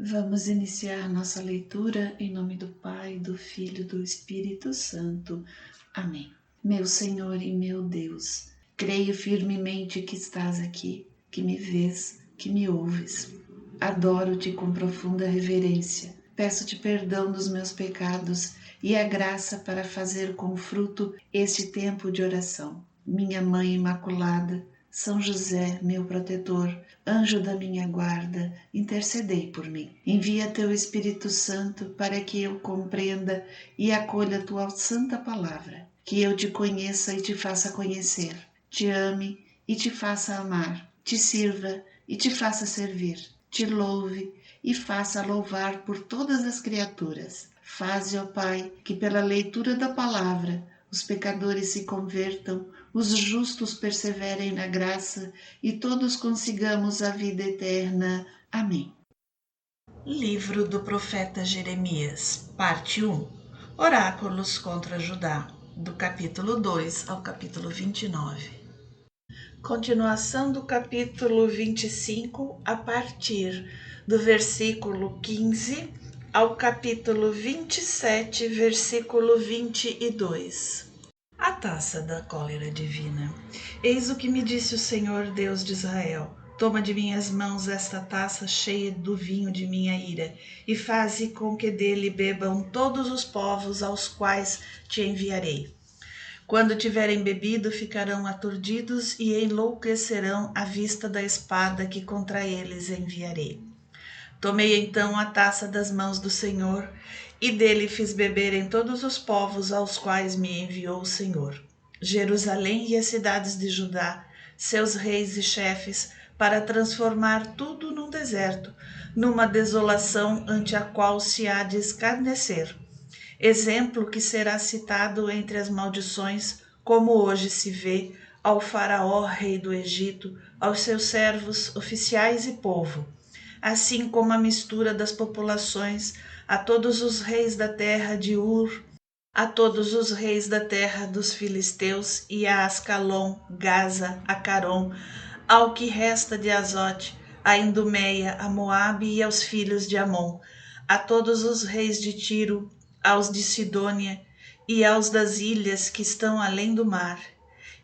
Vamos iniciar nossa leitura em nome do Pai, do Filho e do Espírito Santo. Amém. Meu Senhor e meu Deus, creio firmemente que estás aqui, que me vês, que me ouves. Adoro-te com profunda reverência. Peço-te perdão dos meus pecados e a graça para fazer com fruto este tempo de oração. Minha Mãe Imaculada, São José, meu protetor, anjo da minha guarda, intercedei por mim. Envia teu Espírito Santo para que eu compreenda e acolha tua santa palavra, que eu te conheça e te faça conhecer, te ame e te faça amar, te sirva e te faça servir, te louve e faça louvar por todas as criaturas. Faze, ó Pai, que pela leitura da palavra os pecadores se convertam, os justos perseverem na graça e todos consigamos a vida eterna. Amém. Livro do profeta Jeremias, parte 1. Oráculos contra Judá, do capítulo 2 ao capítulo 29. Continuação do capítulo 25, a partir do versículo 15 ao capítulo 27, versículo 22. A taça da cólera divina. Eis o que me disse o Senhor Deus de Israel: toma de minhas mãos esta taça cheia do vinho de minha ira, e faze com que dele bebam todos os povos aos quais te enviarei. Quando tiverem bebido, ficarão aturdidos e enlouquecerão à vista da espada que contra eles enviarei. Tomei então a taça das mãos do Senhor, e dele fiz beber em todos os povos aos quais me enviou o Senhor. Jerusalém e as cidades de Judá, seus reis e chefes, para transformar tudo num deserto, numa desolação ante a qual se há de escarnecer. Exemplo que será citado entre as maldições, como hoje se vê, ao faraó, rei do Egito, aos seus servos, oficiais e povo, assim como a mistura das populações, a todos os reis da terra de Ur, a todos os reis da terra dos filisteus, e a Ascalon, Gaza, a Caron, ao que resta de Azote, a Idumeia, a Moabe e aos filhos de Amon, a todos os reis de Tiro, aos de Sidônia e aos das ilhas que estão além do mar,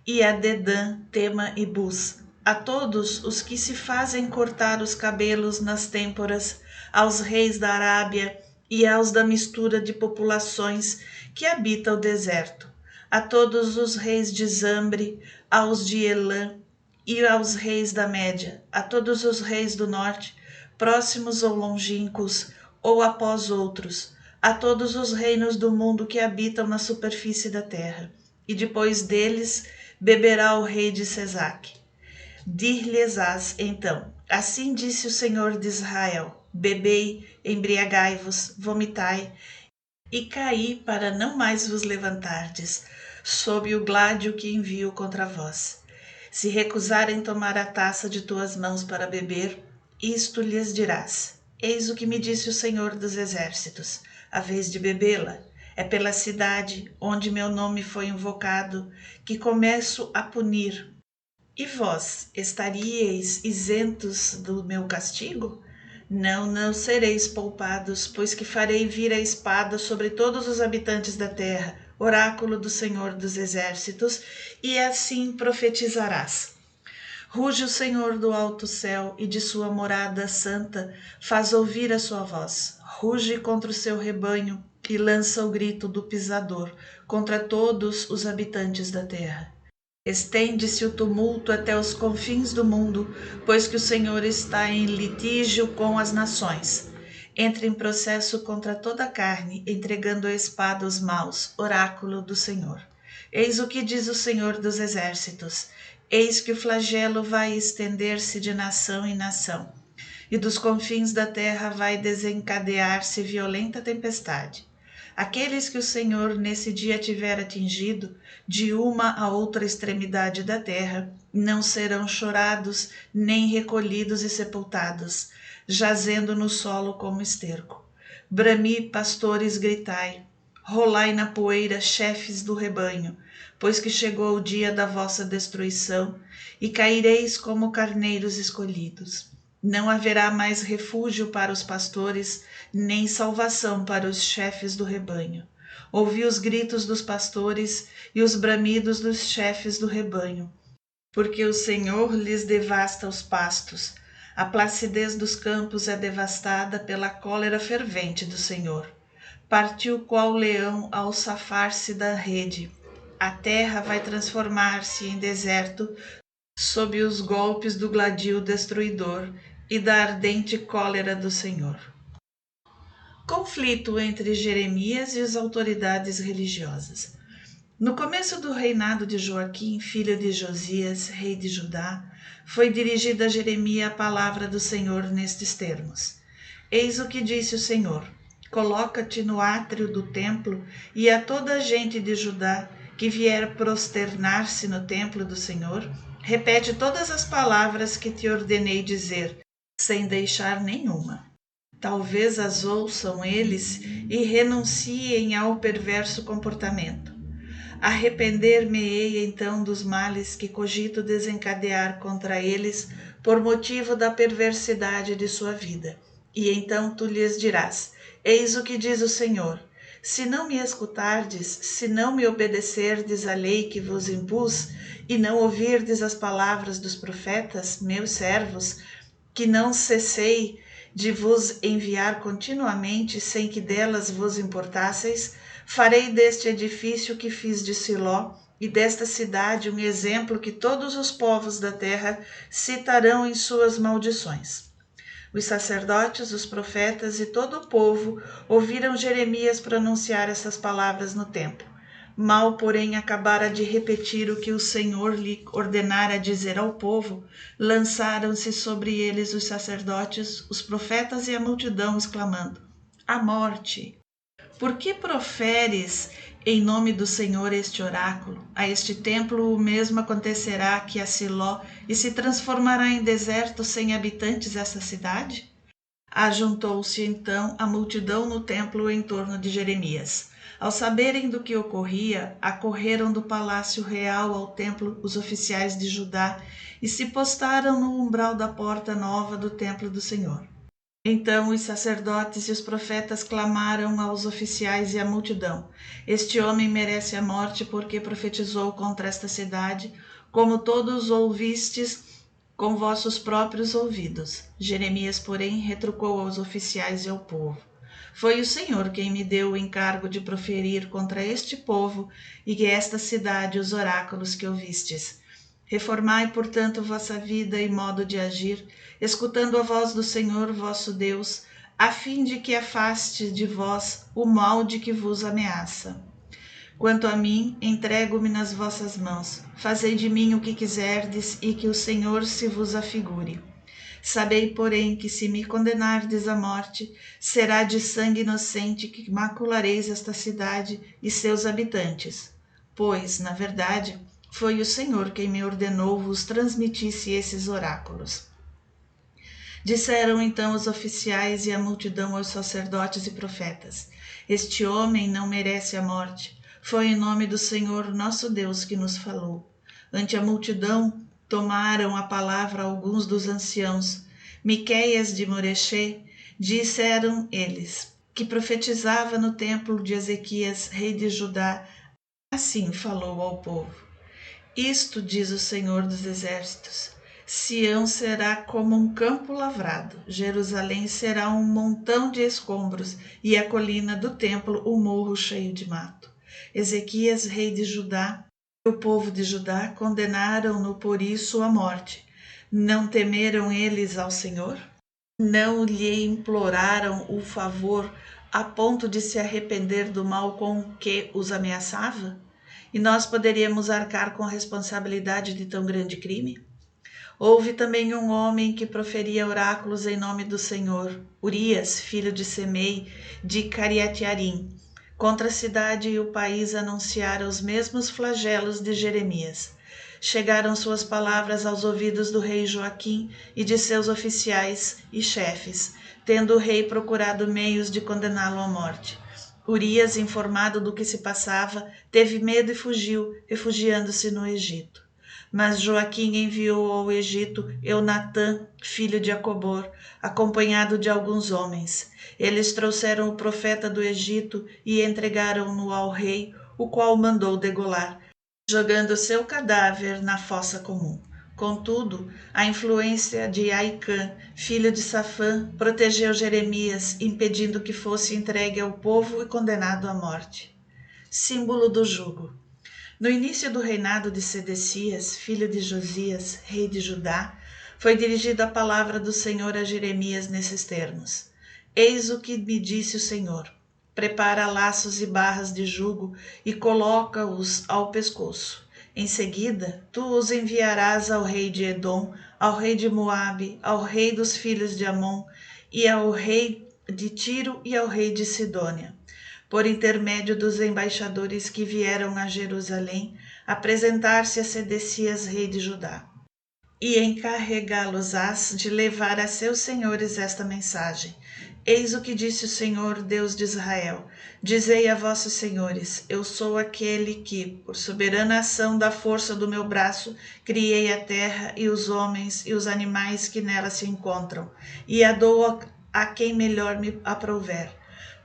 e a Dedã, Tema e Bus, a todos os que se fazem cortar os cabelos nas têmporas, aos reis da Arábia e aos da mistura de populações que habita o deserto, a todos os reis de Zambre, aos de Elã e aos reis da Média, a todos os reis do norte, próximos ou longínquos, ou após outros, a todos os reinos do mundo que habitam na superfície da terra, e depois deles beberá o rei de Sesac. Dir-lhes-ás então: assim disse o Senhor de Israel: bebei, embriagai-vos, vomitai, e caí para não mais vos levantardes, sob o gládio que envio contra vós. Se recusarem tomar a taça de tuas mãos para beber, isto lhes dirás: eis o que me disse o Senhor dos Exércitos: a vez de bebê-la é pela cidade onde meu nome foi invocado que começo a punir. E vós estaríeis isentos do meu castigo? Não, não sereis poupados, pois que farei vir a espada sobre todos os habitantes da terra, oráculo do Senhor dos Exércitos, e assim profetizarás. Ruge o Senhor do alto céu, e de sua morada santa faz ouvir a sua voz. Ruge contra o seu rebanho e lança o grito do pisador contra todos os habitantes da terra. Estende-se o tumulto até os confins do mundo, pois que o Senhor está em litígio com as nações. Entra em processo contra toda a carne, entregando a espada aos maus, oráculo do Senhor. Eis o que diz o Senhor dos Exércitos: eis que o flagelo vai estender-se de nação em nação, e dos confins da terra vai desencadear-se violenta tempestade. Aqueles que o Senhor nesse dia tiver atingido, de uma a outra extremidade da terra, não serão chorados, nem recolhidos e sepultados, jazendo no solo como esterco. Brami, pastores, gritai, rolai na poeira, chefes do rebanho, pois que chegou o dia da vossa destruição, e caireis como carneiros escolhidos. Não haverá mais refúgio para os pastores, nem salvação para os chefes do rebanho. Ouvi os gritos dos pastores e os bramidos dos chefes do rebanho, porque o Senhor lhes devasta os pastos. A placidez dos campos é devastada pela cólera fervente do Senhor. Partiu qual leão ao safar-se da rede. A terra vai transformar-se em deserto sob os golpes do gladio destruidor e da ardente cólera do Senhor. Conflito entre Jeremias e as autoridades religiosas. No começo do reinado de Joaquim, filho de Josias, rei de Judá, foi dirigida a Jeremias a palavra do Senhor nestes termos: Eis o que disse o Senhor: Coloca-te no átrio do templo, e a toda a gente de Judá que vier prosternar-se no templo do Senhor, repete todas as palavras que te ordenei dizer, sem deixar nenhuma. Talvez as ouçam eles e renunciem ao perverso comportamento. Arrepender-me-ei então dos males que cogito desencadear contra eles por motivo da perversidade de sua vida. E então tu lhes dirás: Eis o que diz o Senhor: se não me escutardes, se não me obedecerdes à lei que vos impus, e não ouvirdes as palavras dos profetas, meus servos, que não cessei de vos enviar continuamente, sem que delas vos importasseis, farei deste edifício que fiz de Siló e desta cidade um exemplo que todos os povos da terra citarão em suas maldições. Os sacerdotes, os profetas e todo o povo ouviram Jeremias pronunciar essas palavras no templo. Mal, porém, acabara de repetir o que o Senhor lhe ordenara dizer ao povo, lançaram-se sobre eles os sacerdotes, os profetas e a multidão, exclamando: A morte! Por que proferes em nome do Senhor este oráculo? A este templo o mesmo acontecerá que a Siló, e se transformará em deserto sem habitantes essa cidade? Ajuntou-se então a multidão no templo em torno de Jeremias. Ao saberem do que ocorria, acorreram do palácio real ao templo os oficiais de Judá e se postaram no umbral da porta nova do templo do Senhor. Então os sacerdotes e os profetas clamaram aos oficiais e à multidão: Este homem merece a morte porque profetizou contra esta cidade, como todos ouvistes com vossos próprios ouvidos. Jeremias, porém, retrucou aos oficiais e ao povo: Foi o Senhor quem me deu o encargo de proferir contra este povo e esta cidade os oráculos que ouvistes. Reformai, portanto, vossa vida e modo de agir, escutando a voz do Senhor vosso Deus, a fim de que afaste de vós o mal de que vos ameaça. Quanto a mim, entrego-me nas vossas mãos. Fazei de mim o que quiserdes e que o Senhor se vos afigure. Sabei, porém, que se me condenardes à morte, será de sangue inocente que maculareis esta cidade e seus habitantes. Pois, na verdade, foi o Senhor quem me ordenou vos transmitisse esses oráculos. Disseram então os oficiais e a multidão aos sacerdotes e profetas: Este homem não merece a morte. Foi em nome do Senhor nosso Deus que nos falou. Ante a multidão tomaram a palavra alguns dos anciãos. Miqueias de Morechê, disseram eles, que profetizava no templo de Ezequias, rei de Judá. Assim falou ao povo: Isto diz o Senhor dos Exércitos: Sião será como um campo lavrado, Jerusalém será um montão de escombros, e a colina do templo um morro cheio de mato. Ezequias, rei de Judá, e o povo de Judá condenaram-no por isso à morte. Não temeram eles ao Senhor? Não lhe imploraram o favor a ponto de se arrepender do mal com que os ameaçava? E nós poderíamos arcar com a responsabilidade de tão grande crime? Houve também um homem que proferia oráculos em nome do Senhor, Urias, filho de Semei, de Cariatiarim. Contra a cidade e o país anunciaram os mesmos flagelos de Jeremias. Chegaram suas palavras aos ouvidos do rei Joaquim e de seus oficiais e chefes, tendo o rei procurado meios de condená-lo à morte. Urias, informado do que se passava, teve medo e fugiu, refugiando-se no Egito. Mas Joaquim enviou ao Egito Eunatã, filho de Acobor, acompanhado de alguns homens. Eles trouxeram o profeta do Egito e entregaram-no ao rei, o qual mandou degolar, jogando seu cadáver na fossa comum. Contudo, a influência de Aicã, filho de Safã, protegeu Jeremias, impedindo que fosse entregue ao povo e condenado à morte. Símbolo do jugo. No início do reinado de Sedecias, filho de Josias, rei de Judá, foi dirigida a palavra do Senhor a Jeremias nesses termos: Eis o que me disse o Senhor: prepara laços e barras de jugo e coloca-os ao pescoço. Em seguida, tu os enviarás ao rei de Edom, ao rei de Moabe, ao rei dos filhos de Amon, e ao rei de Tiro e ao rei de Sidônia, por intermédio dos embaixadores que vieram a Jerusalém apresentar-se a Sedecias, rei de Judá, e encarregá-los-ás de levar a seus senhores esta mensagem: Eis o que disse o Senhor, Deus de Israel: dizei a vossos senhores: eu sou aquele que, por soberana ação da força do meu braço, criei a terra e os homens e os animais que nela se encontram, e a dou a quem melhor me aprouver.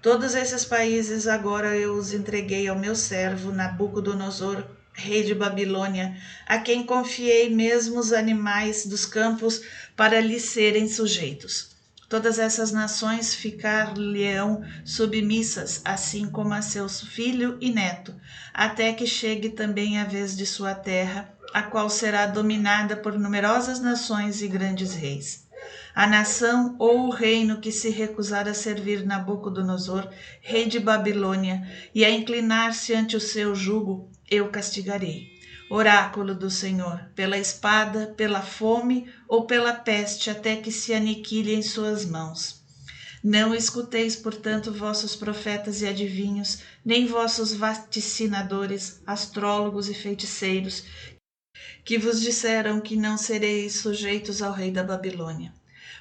Todos esses países agora eu os entreguei ao meu servo Nabucodonosor, rei de Babilônia, a quem confiei mesmo os animais dos campos para lhe serem sujeitos. Todas essas nações ficar-lhe-ão submissas, assim como a seu filho e neto, até que chegue também a vez de sua terra, a qual será dominada por numerosas nações e grandes reis. A nação ou o reino que se recusar a servir Nabucodonosor, rei de Babilônia, e a inclinar-se ante o seu jugo, eu castigarei. Oráculo do Senhor, pela espada, pela fome ou pela peste, até que se aniquile em suas mãos. Não escuteis, portanto, vossos profetas e adivinhos, nem vossos vaticinadores, astrólogos e feiticeiros, que vos disseram que não sereis sujeitos ao rei da Babilônia.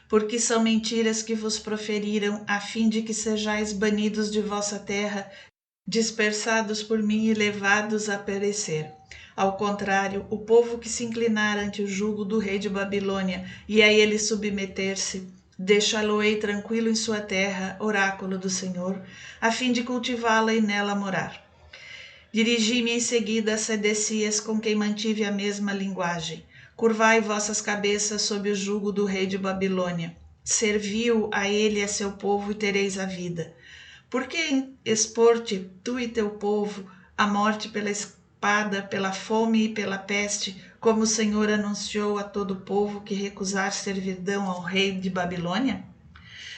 Porque são mentiras que vos proferiram, a fim de que sejais banidos de vossa terra, dispersados por mim e levados a perecer. Ao contrário, o povo que se inclinar ante o jugo do rei de Babilônia e a ele submeter-se, deixá-lo-ei tranquilo em sua terra, oráculo do Senhor, a fim de cultivá-la e nela morar. Dirigi-me em seguida a Sedecias, com quem mantive a mesma linguagem. Curvai vossas cabeças sob o jugo do rei de Babilônia. Serviu a ele e a seu povo e tereis a vida. Por que expor-te, tu e teu povo, à morte pela espada, pela fome e pela peste, como o Senhor anunciou a todo o povo que recusar servidão ao rei de Babilônia?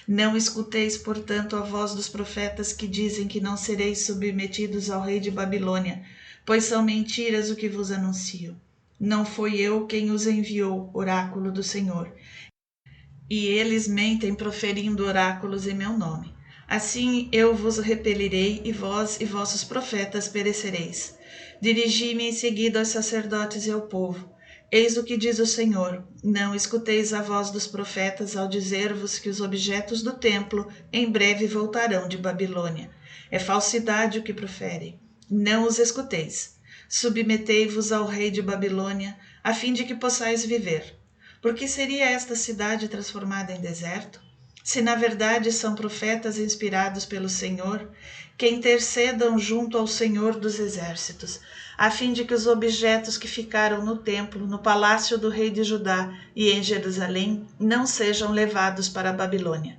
Não escuteis, portanto, a voz dos profetas que dizem que não sereis submetidos ao rei de Babilônia, pois são mentiras o que vos anuncio. Não foi eu quem os enviou, oráculo do Senhor. E eles mentem proferindo oráculos em meu nome. Assim eu vos repelirei, e vós e vossos profetas perecereis. Dirigi-me em seguida aos sacerdotes e ao povo. Eis o que diz o Senhor: não escuteis a voz dos profetas ao dizer-vos que os objetos do templo em breve voltarão de Babilônia. É falsidade o que proferem. Não os escuteis. Submetei-vos ao rei de Babilônia, a fim de que possais viver. Por que seria esta cidade transformada em deserto? Se na verdade são profetas inspirados pelo Senhor, que intercedam junto ao Senhor dos Exércitos, a fim de que os objetos que ficaram no templo, no palácio do rei de Judá e em Jerusalém não sejam levados para a Babilônia.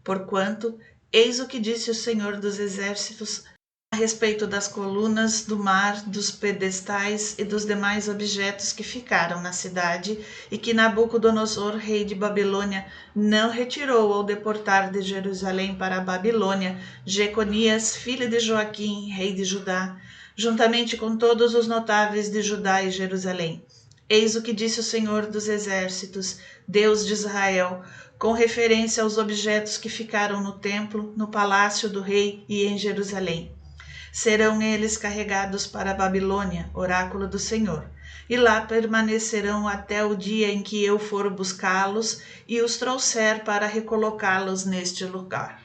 Porquanto, eis o que disse o Senhor dos Exércitos a respeito das colunas do mar, dos pedestais e dos demais objetos que ficaram na cidade e que Nabucodonosor, rei de Babilônia, não retirou ao deportar de Jerusalém para a Babilônia Jeconias, filho de Joaquim, rei de Judá, juntamente com todos os notáveis de Judá e Jerusalém. Eis o que disse o Senhor dos Exércitos, Deus de Israel, com referência aos objetos que ficaram no templo, no palácio do rei e em Jerusalém. Serão eles carregados para a Babilônia, oráculo do Senhor, e lá permanecerão até o dia em que eu for buscá-los e os trouxer para recolocá-los neste lugar.